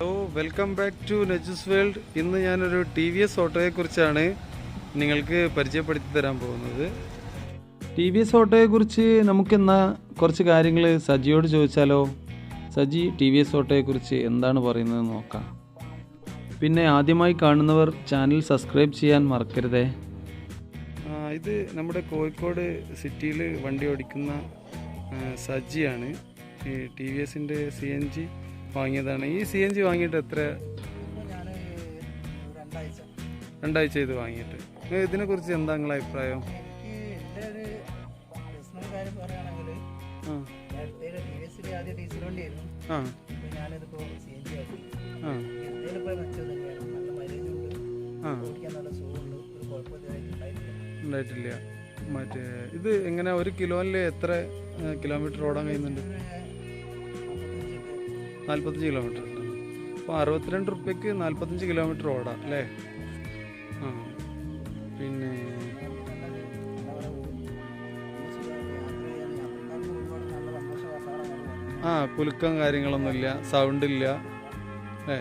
Hello, welcome back to Naju's world. ഇന്ന് ഞാനൊരു TVS ഓട്ടോയെക്കുറിച്ചാണ് നിങ്ങൾക്ക് പരിചയപ്പെടുത്തി തരാൻ പോകുന്നത്. TVS ഓട്ടോയെക്കുറിച്ച് നമുക്കെന്നാ കുറച്ച് കാര്യങ്ങൾ സജിയോട് ചോദിച്ചാലോ? സജി, TVS ഓട്ടോയെക്കുറിച്ച് എന്താണ് പറയുന്നത് നോക്കാം. പിന്നെ ആദ്യമായി കാണുന്നവർ ചാനൽ സബ്സ്ക്രൈബ് ചെയ്യാൻ മറക്കരുതേ. ഇത് നമ്മുടെ കോഴിക്കോട് സിറ്റിയിൽ വണ്ടി ഓടിക്കുന്ന സജിയാണ്. ഈ TVSൻ്റെ CNG വാങ്ങിയതാണ്. ഈ CNG വാങ്ങിയിട്ട് എത്ര? രണ്ടാഴ്ച ഇത് വാങ്ങിയിട്ട്. ഇതിനെക്കുറിച്ച് എന്താ നിങ്ങളുടെ അഭിപ്രായം? ഉണ്ടായിട്ടില്ല. മറ്റേ ഇത് എങ്ങനെ ഒരു കിലോയിൽ എത്ര കിലോമീറ്റർ ഓടാൻ കഴിയുന്നുണ്ട്? 45 കിലോമീറ്റർ. അപ്പോൾ 62 റുപ്യക്ക് 45 കിലോമീറ്റർ ഓടാം അല്ലേ? പിന്നെ കുലുക്കം കാര്യങ്ങളൊന്നുമില്ല, സൗണ്ട് ഇല്ല അല്ലേ?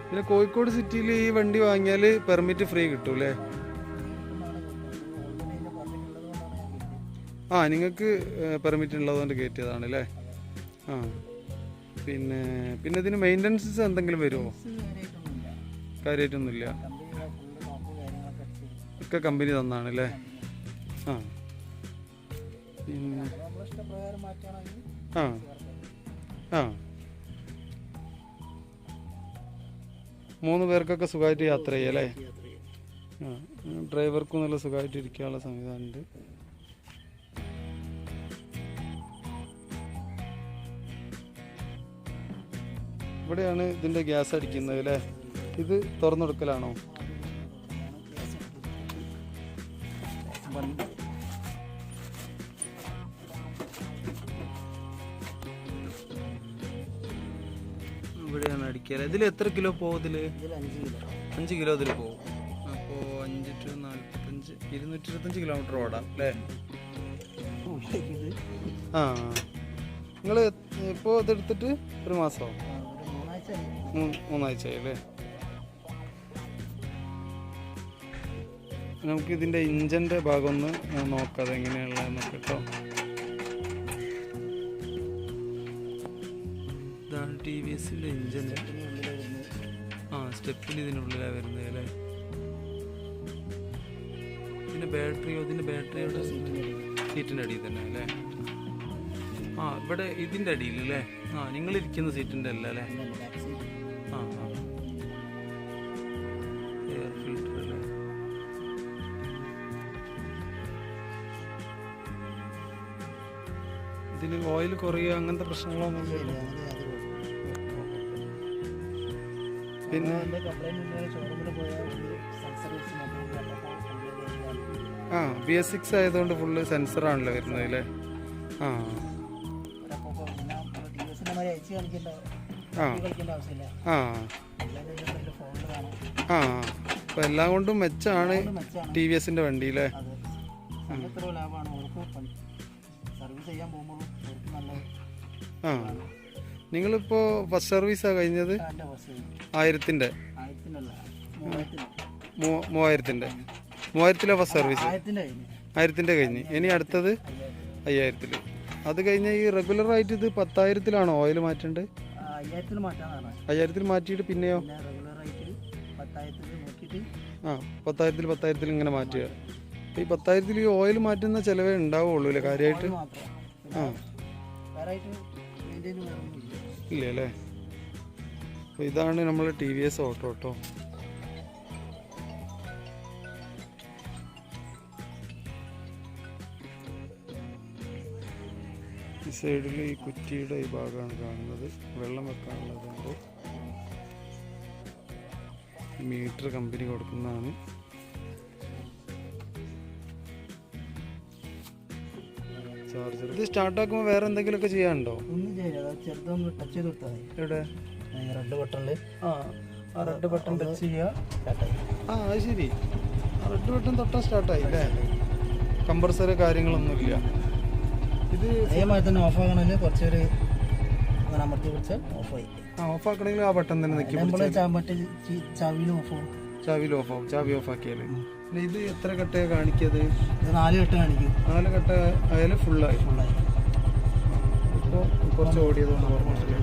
പിന്നെ കോഴിക്കോട് സിറ്റിയിൽ ഈ വണ്ടി വാങ്ങിയാൽ പെർമിറ്റ് ഫ്രീ കിട്ടൂല്ലേ? നിങ്ങൾക്ക് പെർമിറ്റ് ഉള്ളതുകൊണ്ട് കയറ്റിയതാണ് അല്ലേ? പിന്നെ ഇതിന് മെയിൻ്റനൻസ് എന്തെങ്കിലും വരുമോ? കാര്യമായിട്ടൊന്നുമില്ല, ഒക്കെ കമ്പനി തന്നാണ് അല്ലേ? പിന്നെ 3 പേർക്കൊക്കെ സുഖമായിട്ട് യാത്ര ചെയ്യാം അല്ലേ? ഡ്രൈവർക്കും നല്ല സുഖമായിട്ട് ഇരിക്കാനുള്ള സംവിധാനമുണ്ട്. ഇവിടെയാണ് ഇതിൻ്റെ ഗ്യാസ് അടിക്കുന്നത് അല്ലേ? ഇത് തുറന്നെടുക്കലാണോ? ഇവിടെയാണ് അടിക്കുക. ഇതിൽ എത്ര കിലോ പോകും? ഇതിൽ 5 കിലോ ഇതിൽ പോകും. അപ്പോൾ 5 to 45 225 കിലോമീറ്റർ ഓടാം അല്ലേ? നിങ്ങൾ ഇപ്പോൾ ഇതെടുത്തിട്ട് ഒരു മാസമോ 3 ആഴ്ചയായി അല്ലേ? നമുക്ക് ഇതിൻ്റെ ഇഞ്ചിൻ്റെ ഭാഗം ഒന്ന് നോക്കാം, അതെങ്ങനെയുള്ളതെന്നൊക്കെ കേട്ടോ. ഇതാണ് TVSൻ്റെ ഇഞ്ചിന്. സ്റ്റെപ്പിന് ഇതിനുള്ളിലാണ് വരുന്നത് അല്ലേ? ഇതിൻ്റെ ബാറ്ററിയുടെ സീറ്റിൻ്റെ അടിയിൽ തന്നെ അല്ലേ? ഇവിടെ ഇതിൻ്റെ അടിയിൽ അല്ലേ? നിങ്ങളിരിക്കുന്ന സീറ്റിൻ്റെ അല്ല അല്ലേ? എയർ ഫിൽറ്റർ അല്ലേ? ഇതിൽ ഓയിൽ കുറയുക അങ്ങനത്തെ പ്രശ്നങ്ങളൊന്നും ഇല്ല. പിന്നെ BS6 ആയതുകൊണ്ട് ഫുള്ള് സെൻസറാണല്ലോ വരുന്നത് അല്ലേ? അപ്പൊ എല്ലാം കൊണ്ടും മെച്ചാണ് TVSൻ്റെ വണ്ടി അല്ലേ? നിങ്ങളിപ്പോ ഫസ്റ്റ് സർവീസാ കഴിഞ്ഞത്? 1000-ന്റെ 3000-ലെ ഫസ്റ്റ് സർവീസ് 1000-ന്റെ കഴിഞ്ഞ്. ഇനി അടുത്തത് 5000-ൽ. അത് കഴിഞ്ഞ ഈ റെഗുലർ ആയിട്ട് ഇത് 10,000-ലാണോ ഓയിൽ മാറ്റേണ്ടത്? 5000-ൽ മാറ്റിയിട്ട് പിന്നെയോ 10,000-ൽ ഇങ്ങനെ മാറ്റുക. ഈ 10,000-ൽ ഈ ഓയിൽ മാറ്റുന്ന ചിലവേ ഉണ്ടാവുള്ളൂ അല്ലേ കാര്യമായിട്ട്? ഇല്ല അല്ലേ? അപ്പോൾ ഇതാണ് നമ്മൾ TVS ഓട്ടോ കേട്ടോ. ഈ സൈഡിൽ ഈ കുറ്റിയുടെ ഈ ഭാഗമാണ് കാണുന്നത്. വെള്ളം വെക്കാനുള്ളതുണ്ട്. മീറ്റർ കമ്പനി കൊടുക്കുന്നതാണ്. ചാർജർ. ഇത് സ്റ്റാർട്ടാക്കുമ്പോൾ വേറെ എന്തെങ്കിലുമൊക്കെ ചെയ്യാനുണ്ടോ? ഒന്നും ചെയ്യാനില്ല, ചെറുതൊന്ന് ടച്ച് ചെയ്ത് കൊടുത്താൽ മതി. എവിടെ? റെഡ് ബട്ടണിൽ റെഡ് ബട്ടൺ ടച്ച് ചെയ്യുക. സ്റ്റാർട്ടായി. അത് ശരി. റെഡ് ബട്ടൺ തൊട്ടാൽ സ്റ്റാർട്ടായി അല്ലേ? കംപ്രസർ കാര്യങ്ങളൊന്നുമില്ല. ഇത് അതേമാതിരി തന്നെ ഓഫ് ആകണമെങ്കിൽ കുറച്ചൊരു അങ്ങനെ അമർത്തി പിടിച്ചാൽ ഓഫായി. ഓഫ് ആക്കണമെങ്കിൽ ആ ബട്ടൺ തന്നെ നിൽക്കി മറ്റേ ചാവിയിലും ഓഫ് ആവും. ചാവിയിൽ ഓഫ് ആവും. ചാവി ഓഫ് ആക്കിയാൽ ഇത് എത്ര കട്ടയാണ് കാണിക്കത്? 4 കട്ട കാണിക്കും. 4 കട്ട ആയാലും ഫുള്ളായി. ഇപ്പോൾ കുറച്ച് ഓടിയതുകൊണ്ട് പറഞ്ഞിട്ടില്ല.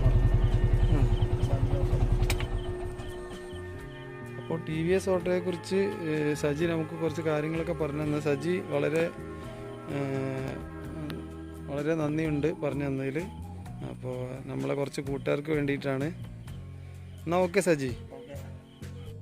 അപ്പോൾ ടി വി എസ് ഓട്ടോയെ കുറിച്ച് സജി നമുക്ക് കുറച്ച് കാര്യങ്ങളൊക്കെ പറഞ്ഞു തന്നെ. സജി വളരെ നന്ദിയുണ്ട് പറഞ്ഞു തന്നതിൽ. അപ്പോൾ നമ്മളെ കുറച്ച് കൂട്ടുകാർക്ക് വേണ്ടിയിട്ടാണ്. എന്നാൽ ഓക്കെ സജി.